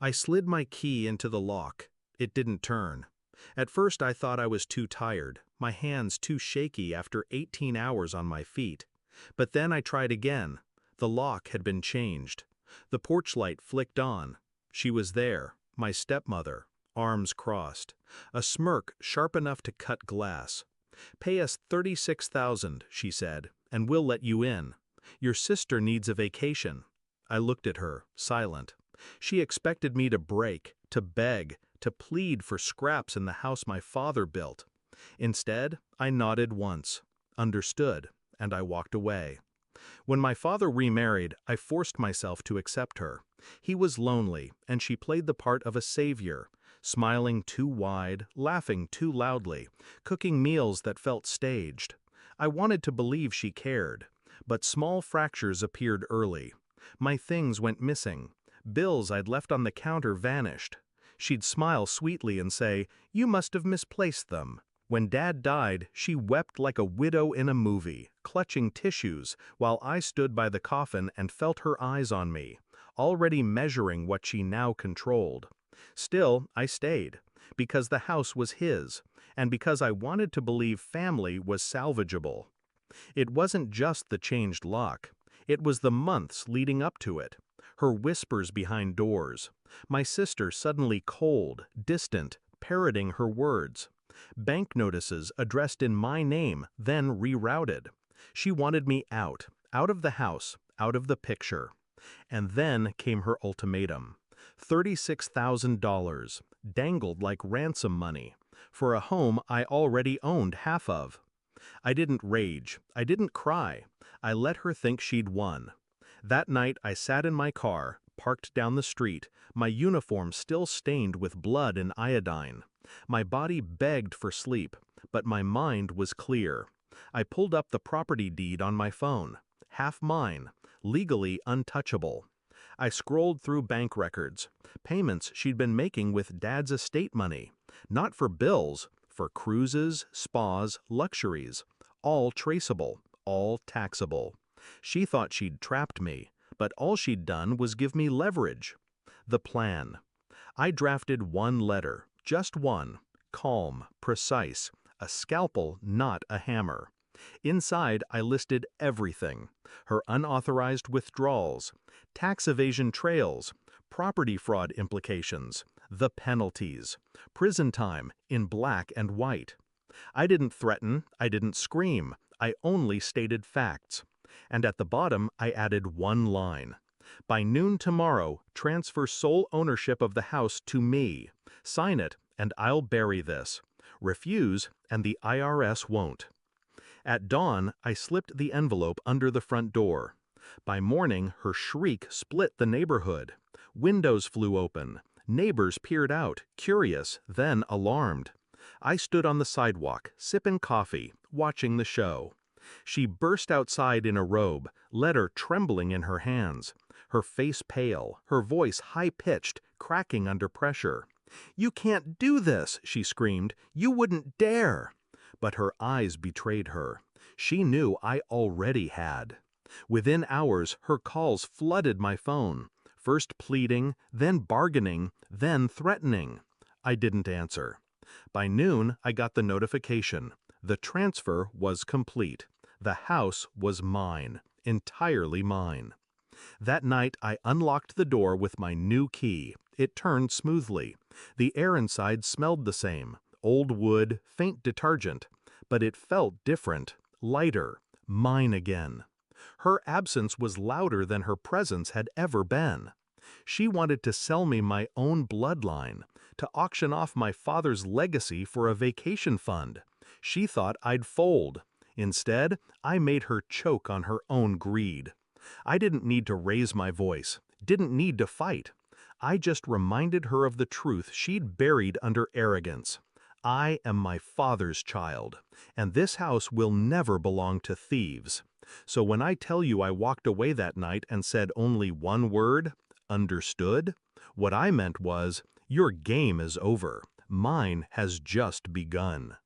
I slid my key into the lock. It didn't turn. At first I thought I was too tired, my hands too shaky after 18 hours on my feet. But then I tried again. The lock had been changed. The porch light flicked on. She was there, my stepmother, arms crossed, a smirk sharp enough to cut glass. "Pay us $36,000, she said, and we'll let you in. Your sister needs a vacation." I looked at her, silent. She expected me to break, to beg, to plead for scraps in the house my father built. Instead, I nodded once, understood, and I walked away. When my father remarried, I forced myself to accept her. He was lonely, and she played the part of a savior, smiling too wide, laughing too loudly, cooking meals that felt staged. I wanted to believe she cared, but small fractures appeared early. My things went missing. Bills I'd left on the counter vanished. She'd smile sweetly and say, "You must have misplaced them." When Dad died, she wept like a widow in a movie, clutching tissues, while I stood by the coffin and felt her eyes on me, already measuring what she now controlled. Still, I stayed, because the house was his, and because I wanted to believe family was salvageable. It wasn't just the changed lock. It was the months leading up to it. Her whispers behind doors. My sister suddenly cold, distant, parroting her words. Bank notices addressed in my name, then rerouted. She wanted me out of the house, out of the picture. And then came her ultimatum. $36,000, dangled like ransom money, for a home I already owned half of. I didn't rage, I didn't cry. I let her think she'd won. That night I sat in my car, parked down the street, my uniform still stained with blood and iodine. My body begged for sleep, but my mind was clear. I pulled up the property deed on my phone, half mine, legally untouchable. I scrolled through bank records, payments she'd been making with Dad's estate money, not for bills, for cruises, spas, luxuries, all traceable, all taxable. She thought she'd trapped me, but all she'd done was give me leverage. The plan. I drafted one letter, just one, calm, precise, a scalpel, not a hammer. Inside, I listed everything: her unauthorized withdrawals, tax evasion trails, property fraud implications, the penalties, prison time in black and white. I didn't threaten, I didn't scream, I only stated facts. And at the bottom, I added one line. By noon tomorrow, transfer sole ownership of the house to me. Sign it, and I'll bury this. Refuse, and the IRS won't. At dawn, I slipped the envelope under the front door. By morning, her shriek split the neighborhood. Windows flew open. Neighbors peered out, curious, then alarmed. I stood on the sidewalk, sipping coffee, watching the show. She burst outside in a robe, letter trembling in her hands, her face pale, her voice high-pitched, cracking under pressure. "You can't do this," she screamed. "You wouldn't dare." But her eyes betrayed her. She knew I already had. Within hours, her calls flooded my phone, first pleading, then bargaining, then threatening. I didn't answer. By noon, I got the notification. The transfer was complete. The house was mine, entirely mine. That night, I unlocked the door with my new key. It turned smoothly. The air inside smelled the same, old wood, faint detergent, but it felt different, lighter, mine again. Her absence was louder than her presence had ever been. She wanted to sell me my own bloodline, to auction off my father's legacy for a vacation fund. She thought I'd fold. Instead, I made her choke on her own greed. I didn't need to raise my voice, didn't need to fight. I just reminded her of the truth she'd buried under arrogance. I am my father's child, and this house will never belong to thieves. So when I tell you I walked away that night and said only one word, understood, what I meant was, your game is over. Mine has just begun.